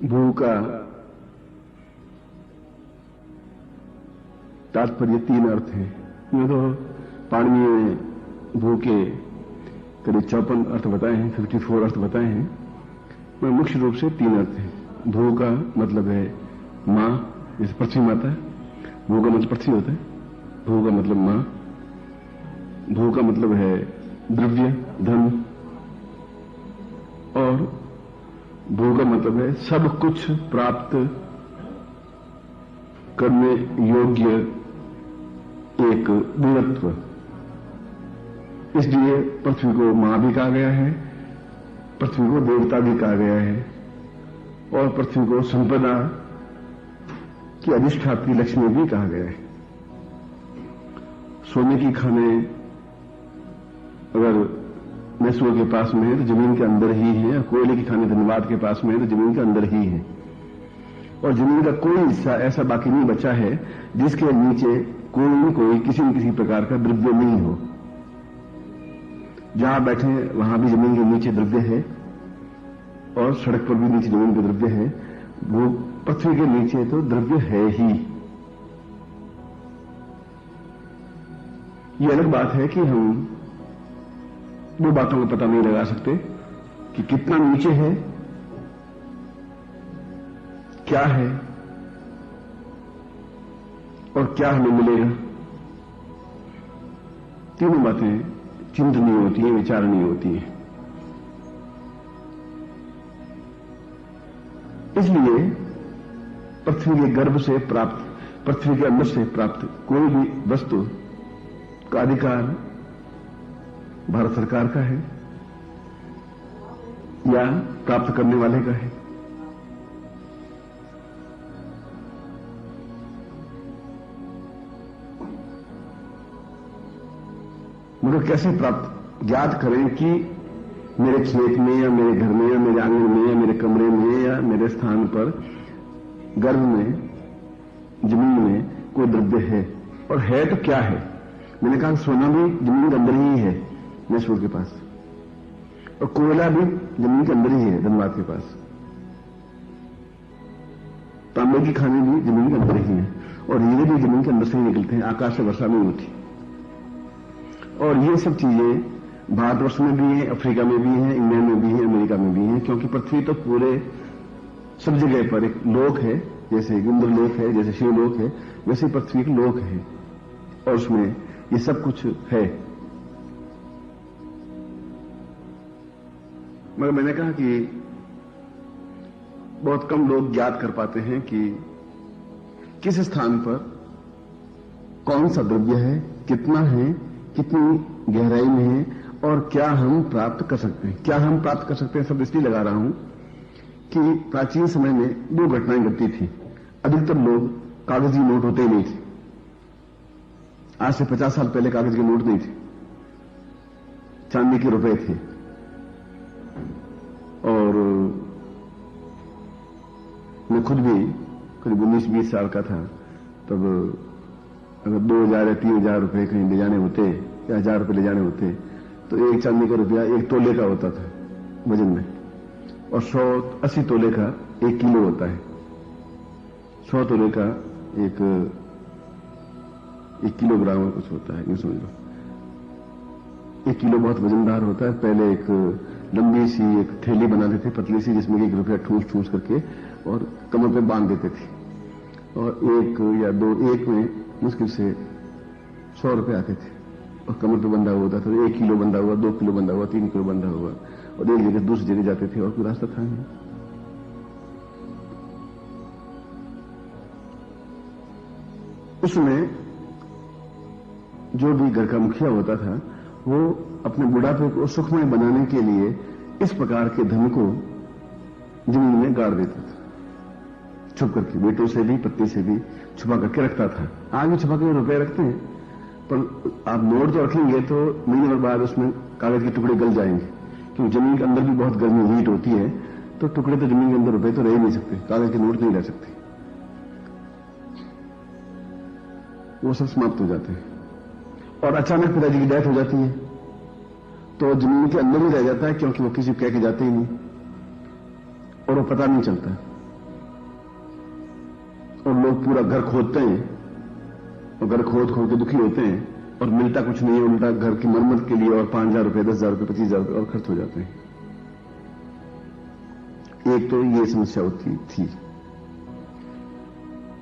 भू का तात्पर्य तीन अर्थ है। ये तो पाणिनि ने भू के करीब 54 अर्थ बताए हैं, 54 अर्थ बताए हैं। मैं मुख्य रूप से तीन अर्थ हैं। भू का मतलब है मां, जैसे पृथ्वी माता है, भू का मतलब पृथ्वी होता है। भू का मतलब मां, भू का मतलब है द्रव्य, धन, और भू का मतलब है सब कुछ प्राप्त करने योग्य एक गुणत्व। इसलिए पृथ्वी को मां भी कहा गया है, पृथ्वी को देवता भी कहा गया है, और पृथ्वी को संपदा की अधिष्ठात्री लक्ष्मी भी कहा गया है। सोने की खानें अगर मैसूर के पास में है तो जमीन के अंदर ही है, और कोयले की खानें धनबाद के पास में है तो जमीन के अंदर ही है, और जमीन का कोई हिस्सा ऐसा बाकी नहीं बचा है जिसके नीचे कोई न कोई किसी न किसी प्रकार का द्रव्य नहीं हो। जहां बैठे वहां भी जमीन के नीचे द्रव्य है, और सड़क पर भी नीचे जमीन के द्रव्य है। वो पृथ्वी के नीचे तो द्रव्य है ही। ये अलग बात है कि हम दो बातों का पता नहीं लगा सकते कि कितना नीचे है, क्या है, और क्या हमें मिलेगा। तीनों बातें चिंतनीय होती है, विचारणीय होती है। इसलिए पृथ्वी के गर्भ से प्राप्त, पृथ्वी के अंदर से प्राप्त कोई भी वस्तु का अधिकार भारत सरकार का है या प्राप्त करने वाले का है। मगर कैसे प्राप्त ज्ञात करें कि मेरे खेत में या मेरे घर में या मेरे आंगन में या मेरे कमरे में या मेरे स्थान पर गर्भ में, जमीन में कोई द्रव्य है, और है तो क्या है। मैंने कहा सोना भी जमीन के अंदर ही है मैसूर के पास, और कोयला भी जमीन के अंदर ही है धनबाद के पास, तांबे की खाने भी जमीन के अंदर ही है, और हीरे भी जमीन के अंदर से ही निकलते हैं, आकाश से वर्षा नहीं होती। और ये सब चीजें भारतवर्ष में भी है, अफ्रीका में भी है, इंग्लैंड में भी है, अमेरिका में भी है, क्योंकि पृथ्वी तो पूरे सब जगह पर एक लोक है। जैसे इंद्र लोक है, जैसे शिवलोक है, वैसे पृथ्वी एक लोक है, और उसमें ये सब कुछ है। मगर मैंने कहा कि बहुत कम लोग ज्ञात कर पाते हैं कि किस स्थान पर कौन सा द्रव्य है, कितना है, कितनी गहराई में है, और क्या हम प्राप्त कर सकते हैं। क्या हम प्राप्त कर सकते हैं शब्द इसलिए लगा रहा हूं कि प्राचीन समय में दो घटनाएं घटती थी। अधिकतर लोग कागजी नोट होते ही नहीं थे। आज से 50 साल पहले कागज के नोट नहीं थे, चांदी के रुपए थे। और मैं खुद भी करीब 19-20 साल का था, तब अगर 2000 या 3000 रुपए कहीं ले जाने होते या 1000 रुपए ले जाने होते तो एक चांदी का रुपया 1 तोले का होता था वजन में, और 180 तोले का 1 किलो होता है। 100 तोले का 1 किलोग्राम कुछ होता है, ये समझ लो। 1 किलो बहुत वजनदार होता है। पहले एक लंबी सी एक थैली बनाते थे, पतली सी, जिसमें 1 रुपया ठूस करके और कमर पे बांध देते थे, और 1 या 2 एक में मुश्किल से 100 रुपए आते थे, और कमर पे बंधा हुआ था। तो 1 किलो बंधा हुआ, 2 किलो बंधा हुआ, 3 किलो बंधा हुआ, और एक जगह दूसरी जगह जाते थे, और कोई रास्ता था नहीं। उसमें जो भी घर का मुखिया होता था वो अपने बुढ़ापे को सुखमय बनाने के लिए इस प्रकार के धन को जमीन में गाड़ देता था, छुप करके, बेटों से भी, पत्नी से भी छुपा करके रखता था। आज भी छुपा के रुपए रखते हैं, पर आप नोट तो रखेंगे तो महीने भर बाद उसमें कागज के टुकड़े गल जाएंगे, क्योंकि जमीन के अंदर भी बहुत गर्मी हीट होती है, तो टुकड़े तो जमीन के अंदर रुपए तो रह ही नहीं सकते, कागज के नोट नहीं रह सकते, वो सब समाप्त हो जाते हैं। और अचानक पिताजी की डेथ हो जाती है तो जमीन के अंदर ही रह जाता है, क्योंकि वो किसी को कह के जाते ही नहीं, और वो पता नहीं चलता। और लोग पूरा घर खोदते हैं और घर खोद खोद के दुखी होते हैं और मिलता कुछ नहीं है, उल्टा घर की मरम्मत के लिए और 5,000 रुपए, 10,000 रुपए, 25,000 रुपए और खर्च हो जाते हैं। एक तो ये समस्या होती थी।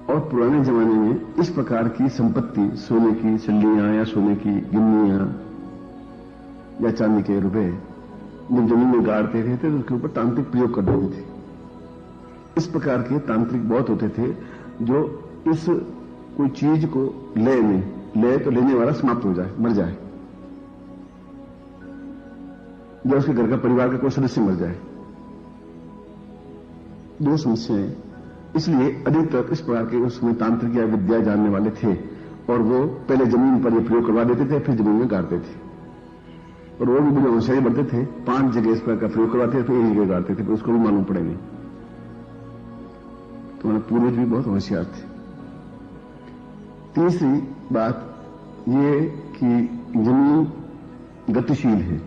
और पुराने जमाने में इस प्रकार की संपत्ति, सोने की सल्लियां या सोने की गिन्नियां या चांदी के रुपए जब जमीन में गाड़ते थे तो उसके ऊपर तांत्रिक प्रयोग कर देते थे। इस प्रकार के तांत्रिक बहुत होते थे जो इस कोई चीज को ले तो लेने वाला समाप्त हो जाए, मर जाए, या उसके घर का परिवार का कोई सदस्य मर जाए। दो समस्याएं, इसलिए अधिकतर इस प्रकार के उसमें तांत्रिक या विद्या जानने वाले थे और वो पहले जमीन पर ये प्रयोग करवा देते थे, फिर जमीन में गाड़ते थे। और वो भी बड़े होशियारी बढ़ते थे, 5 जगह इस प्रकार का प्रयोग करवाते थे, फिर एक जगह गाड़ते थे, फिर उसको भी मालूम पड़े नहीं। तो हमारे पूर्वज भी बहुत होशियार थे। तीसरी बात ये कि जमीन गतिशील है।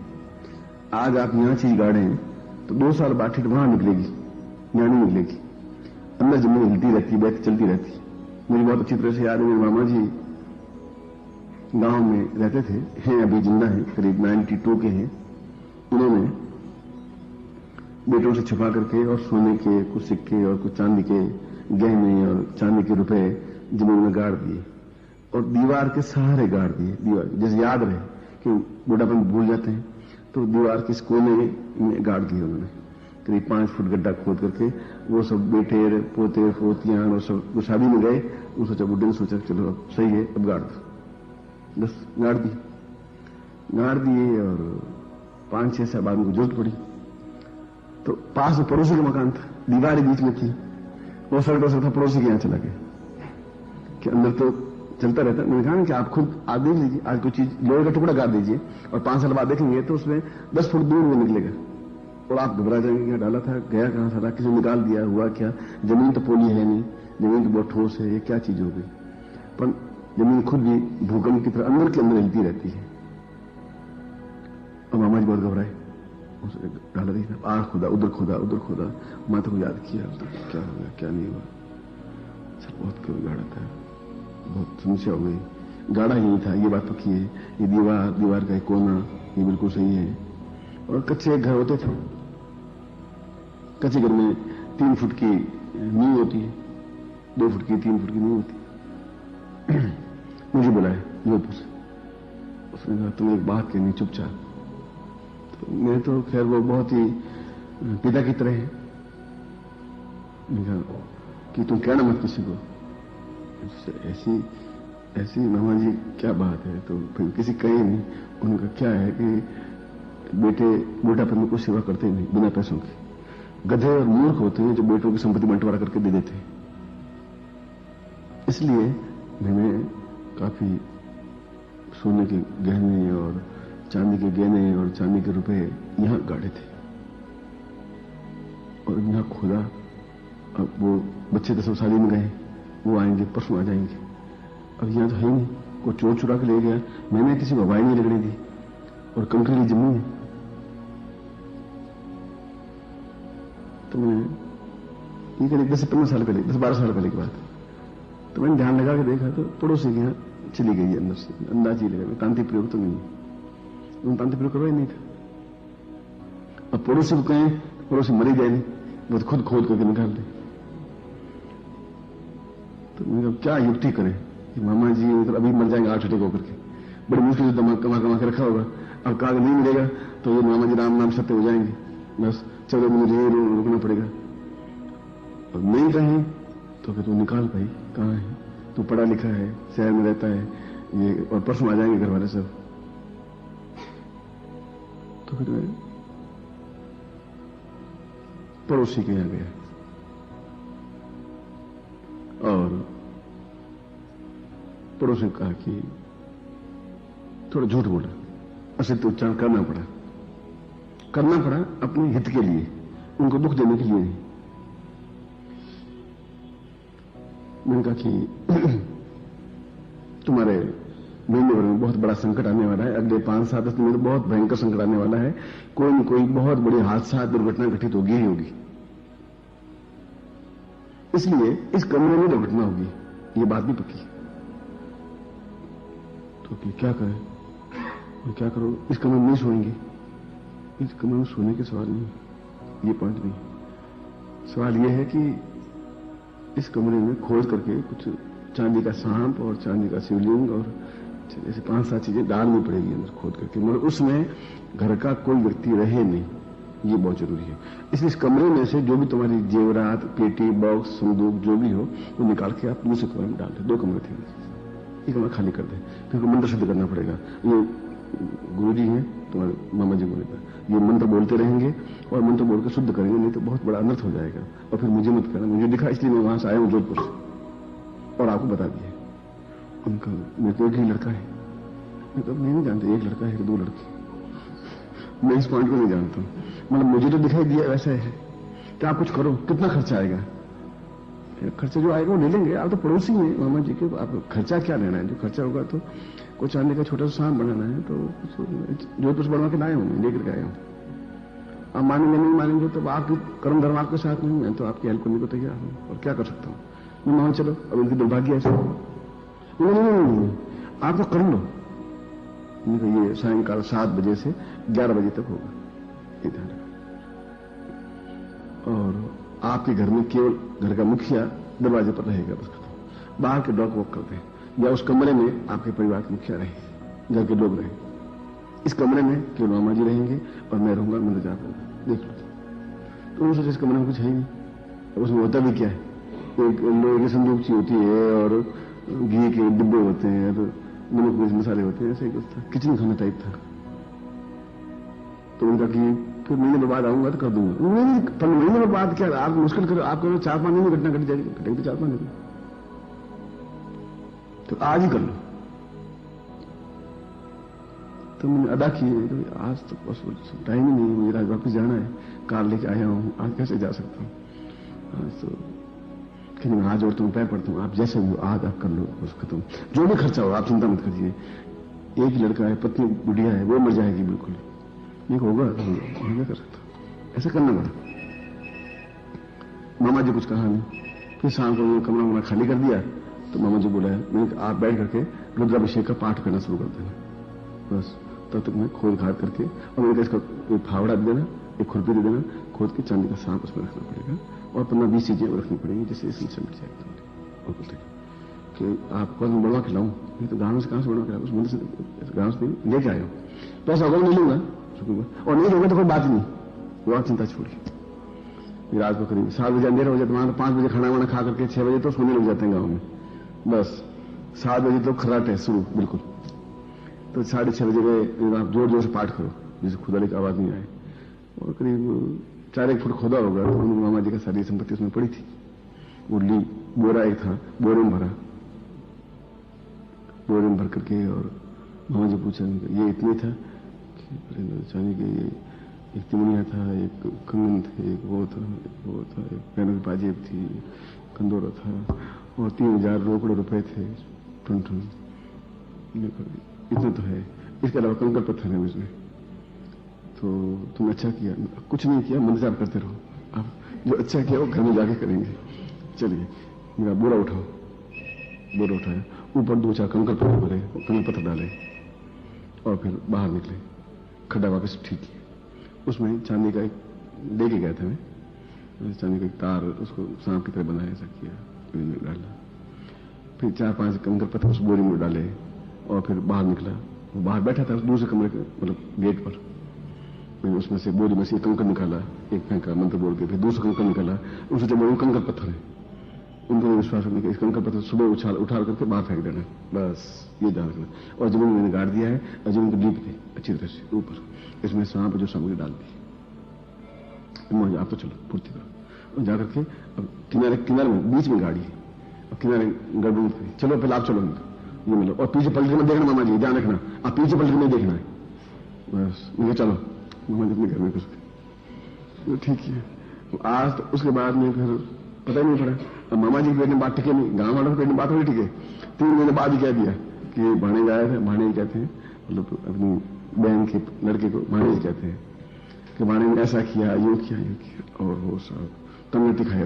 आज आप यहां चीज गाड़ें तो 2 साल बाद ठीक वहां निकलेगी, यहां नहीं निकलेगी। अंदर जमीन हिलती रहती, बैठती चलती रहती। मुझे बहुत अच्छी तरह से याद है, मेरे मामा जी गांव में रहते थे, हैं अभी जिंदा हैं, करीब 92 के हैं। उन्होंने बेटों से छुपा करके और सोने के कुछ सिक्के और कुछ चांदी के गहने और चांदी के रुपए जमीन में गाड़ दिए और दीवार के सहारे गाड़ दिए। दीवार जैसे याद रहे कि बुढ़ापन भूल जाते हैं, तो दीवार के इस कोने में गाड़ दिए उन्होंने। करीब 5 फुट गड्ढा खोद करके वो सब बेटे पोते पोतियां और सब शादी में गए। वो सोचा, बुढ़े ने सोचा चलो अब सही है, अब गाड़ दो। बस गाड़ दिए और 5-6 साल बाद उनको जरूरत पड़ी तो पास में पड़ोसी का मकान था, दीवार बीच में थी, वो सड़क था, पड़ोसी के यहां चला गया कि अंदर तो चलता रहता। मैंने कहा कि आप खुद आज देख लीजिए, आज कोई चीज लोहे का टुकड़ा गाड़ दीजिए और 5 साल बाद देखेंगे तो उसमें 10 फुट दूर में निकलेगा और आप घबरा जाएंगे, क्या डाला था, गया कहां था, किसी ने निकाल दिया, हुआ क्या, जमीन तो पोली है नहीं, जमीन तो बहुत ठोस है, ये क्या चीज हो गई। पर जमीन खुद भी भूकंप की तरह अंदर के अंदर हिलती रहती है। और मामा जी बहुत घबराए, उसे डाला देखा, आग खोदा, उधर खोदा, माता को याद किया, क्या हो गया, क्या नहीं हुआ, सर बहुत क्यों गाड़ा था, बहुत समस्या हो गई। गाड़ा ही नहीं था, ये बात पक्की है, ये दीवार का एक कोना ये बिल्कुल सही है। और कच्चे घर होते थे, कच्चे घर में 3 फुट की नींव होती है, 2 फुट की 3 फुट की नींव होती है। मुझे बुलाया जोधपुर से, उसने कहा तुम्हें एक बात कहनी, चुपचाप। तो मैं तो खैर वो बहुत ही पिता की तरह है, मैंने कहा कि तुम कहना मत किसी को। ऐसी मामा जी क्या बात है, तो फिर किसी कहे नहीं। उनका क्या है कि बेटे बुढ़ापन में कुछ सेवा करते नहीं बिना पैसों की। गधे और मूर्ख होते हैं जो बेटों की संपत्ति बंटवारा करके दे देते हैं। इसलिए मैंने काफी सोने के गहने और चांदी के गहने और चांदी के रुपए यहां गाड़े थे और यहां खोदा। अब वो बच्चे तो सब शादी में गए, वो आएंगे, परसों आ जाएंगे। अब यहां तो है नहीं, कोई चोर चुरा के ले गया, मैंने किसी को हवाई नहीं लगने दी और कंकड़ी जमीन है। तो मैं ये करीब 10-15 साल पहले, 10-12 साल पहले की बात। तो मैंने ध्यान लगा के देखा तो पड़ोसी के यहां चली गई अंदर से, अंदाज ही लगा, तांत्रिक प्रयोग तो नहीं है, तांत्रिक प्रयोग करवा ही नहीं था। अब पड़ोसी को कहें, पड़ोसी मरी जाए नहीं, वो तो खुद खोद करके निकाल दे। तो मैंने कहा क्या युक्ति करें कि मामा जी मतलब अभी मर जाएंगे 8 होकर के, बड़ी मुश्किल से दिमाग कमा के रखा होगा। अब कागज नहीं मिलेगा तो ये मामा जी राम नाम सत्य हो जाएंगे, बस चलो मुझे रुकना पड़ेगा। और नहीं कहें तो फिर तू निकाल भाई, कहां है तू, पढ़ा लिखा है, शहर में रहता है ये, और परसों आ जाएंगे घर वाले सब। तो फिर मैं पड़ोसी के यहां गया और पड़ोसी ने कहा कि थोड़ा झूठ बोला, असत्य उच्चारण करना पड़ा अपने हित के लिए, उनको दुख देने के लिए नहीं। मैंने कहा कि तुम्हारे महीने भर में बहुत बड़ा संकट आने वाला है, अगले 5-7 दिन में तो बहुत भयंकर संकट आने वाला है, कोई न कोई बहुत बड़ी हादसा दुर्घटना घटित होगी ही होगी। इसलिए इस कमरे में दुर्घटना होगी, ये बात भी पक्की है। तो क्या करें, मैं क्या करूं? इस कमरे में नहीं सोएंगे, इस कमरे में सोने के सवाल नहीं, ये पॉइंट नहीं। सवाल यह है कि इस कमरे में खोज करके कुछ चांदी का सांप और चांदी का शिवलिंग और ऐसे 5-7 चीजें डालनी पड़ेगी अंदर खोद करके, मगर उसमें घर का कोई व्यक्ति रहे नहीं, ये बहुत जरूरी है। इसलिए इस कमरे में से जो भी तुम्हारी जेवरात, पेटी, बॉक्स, संदूक जो भी हो वो निकाल के आप दूसरे कमरे में डाल दे। 2 कमरे थे, एक कमरा खाली कर दे, फिर मंत्र सिद्ध करना पड़ेगा। ये गुरुजी हैं तुम्हारे मामा जी बोले, ये मंत्र बोलते रहेंगे और मंत्र बोल के शुद्ध करेंगे, नहीं तो बहुत बड़ा अनर्थ हो जाएगा। और फिर मुझे मत करना, मुझे दिखा इसलिए मैं वहां से आया हूं जोधपुर से और आपको बता दिया। उनका मेरे को एक ही लड़का है, मैं तो नहीं जानते एक लड़का है कि 2 लड़के, मैं इस पॉइंट को नहीं जानता हूं। मतलब मुझे तो दिखाई दिया वैसा है कि आप कुछ करो, कितना खर्चा आएगा? खर्चा जो आएगा वो ले लेंगे, आप तो पड़ोसी हैं मामा जी के, आप खर्चा क्या लेना है? जो खर्चा होगा तो कोई चांदी का छोटा सा सांप बनाना है तो जोधपुर से बनवा के लाए हूं, मैं लेकर के आया हूं। आप मानेंगे नहीं मानेंगे तो आपकी कर्म धर्म आपके साथ नहीं है, तो आपकी हेल्प करने को तैयार हूं और क्या कर सकता हूं मैं? मान चलो अब उनकी दुर्भाग्य ऐसे नहीं, आप तो कर लो। ये सायंकाल 7 बजे से 11 बजे तक होगा इधर, और आपके घर में केवल घर का मुखिया दरवाजे पर रहेगा, बस खत्म। बाहर के डॉग वॉक करते हैं, या उस कमरे में आपके परिवार के मुखिया रहे, घर के लोग रहे। इस कमरे में केवल मामा जी रहेंगे और मैं रहूंगा, मैं जा पाऊंगा। देख लो तो उन सोचे इस कमरे में कुछ है ही नहीं, उसमें होता भी क्या है? एक लोहे की संदूकची होती है और घी के डिब्बे होते हैं, तो नमक मिर्च मसाले होते हैं, ऐसे ही कुछ था, किचन खाना टाइप था। तो उनका कि फिर महीने बाद आऊंगा तो कर दूंगा। महीने बाद क्या आप मुश्किल करो, आप करो 4-5 दिन में घटना घट जाएगी, घटेगी 4-5 दिन, तो आज ही कर लो। तो मैंने अदा किए, तो आज तो पॉसिबल टाइम ही नहीं, मुझे आज वापस जाना है, कार लेके आया हूं, आज कैसे जा सकता हूं? आज तो लेकिन आज जोड़ता हूं, पैर पड़ता हूं, आप जैसे भी हो आज आप कर लो, बस खत्म। जो भी खर्चा हो आप चिंता मत करिए। एक ही लड़का है, पत्नी बुढ़िया है, वो मर जाएगी बिल्कुल, नहीं होगा तो मैं क्या कर सकता हूं? ऐसा करना पड़ा। मामा जी कुछ कहा नहीं, फिर शाम को कमरा वमरा खाली कर दिया, तो मामा जी बोला है मैंने आप बैठ करके रुद्राभिषेक का पाठ करना शुरू कर देना, बस तब तक मैं खोद घाट करके, और मैंने इसका कोई फावड़ा दे देना, एक खुरपी दे देना, खोद के चांदी का सांप उसमें रखना पड़ेगा और 15-20 चीजें रखनी पड़ेंगी, जैसे इसमें चमक जाएगी। और बोलते कि आपको मैं बढ़वा खिलाऊं, नहीं तो गांव से कहां से बढ़वा खिलाऊं? उस मंदिर से गांव से नहीं लेके आया हूं, पैसा होगा नहीं लूंगा, और नहीं होगा तो कोई बात नहीं, वो आप चिंता छोड़िए। रात को करीब 7 बजे अंधेरा हो जाता है, 5 बजे खाना वाना खा करके 6 बजे तो सोने लग जाते हैं गांव में, बस 7 बजे तो खर्राट है शुरू बिल्कुल। तो 6:30 बजे गए, आप जोर जोर से पाठ करो जिससे खुदाली की आवाज नहीं आए, और करीब 4-1 फुट खोदा होगा, तो मामा जी का सारी संपत्ति उसमें पड़ी थी। वो ली बोरा एक था, बोरे में भरा, बोरे में भर करके, और मामा जी पूछा ये इतने था कि चांदी के, ये एक तिमनिया था, एक कंगन थे, एक वो था, एक पैरों की पाजेब थी, कंदोरा था, और 3000 रोकड़े रुपए थे, टुन इतना तो है। इसके अलावा कंकड़ पत्थर है उसमें। तो तुम अच्छा किया, कुछ नहीं किया, मंत्र जाप करते रहो, आप जो अच्छा किया वो घर में जाके करेंगे। चलिए मेरा बोरा उठाओ, बोरा उठाया, ऊपर 2-4 कंकड़ पत्थर भरे, कंकड़ पत्थर डाले, और फिर बाहर निकले, खड्डा वापस ठीक किया, उसमें चांदी का एक लेके गया था मैं, चांदी का एक तार उसको सांप की तरह बनाया, ऐसा किया, डाला, फिर 4-5 कंकड़ पत्थर उस बोरी में डाले, और फिर बाहर निकला। वो बाहर बैठा था दूसरे कमरे के मतलब गेट पर, मैंने उसमें से बोरी में से एक कंकड़ निकाला, एक फेंका मंत्र बोल के, फिर दूसरा कंकड़ निकाला, उनसे जब वो कंकड़ पत्थर है, उनको विश्वास होने का इस कंकड़ पत्थर सुबह उठाल करके बाहर फेंक देना, बस ये ध्यान रखना। और जमीन मैंने गाड़ दिया है, और जमीन को डीप दी अच्छी तरह से ऊपर, इसमें सांप जो सामग्री डाल दी, आप तो चलो पूर्ति करो, और जाकर के अब किनारे में बीच में गाड़ी है, और किनारे गड़बड़, चलो पहले आप चलो ये मिलो, और पीछे पलट के मत देखना मामा जी, ध्यान रखना, आप पीछे पलट के नहीं देखना है, बस मुझे चलो मामा जी अपने घर में कुछ तो ठीक है। आज तो उसके बाद में फिर पता ही नहीं पड़ा, अब मामा जी के पेट में बात टिके नहीं, गांव वालों के पेट में बात नहीं टिके। 3 महीने बाद ही कह दिया कि भाणे गए थे, भाणे कहते हैं मतलब अपनी बहन के लड़के को भाणे कहते हैं कि भाणे ने ऐसा किया, यूं किया, और वो सब तब ने दिखाया।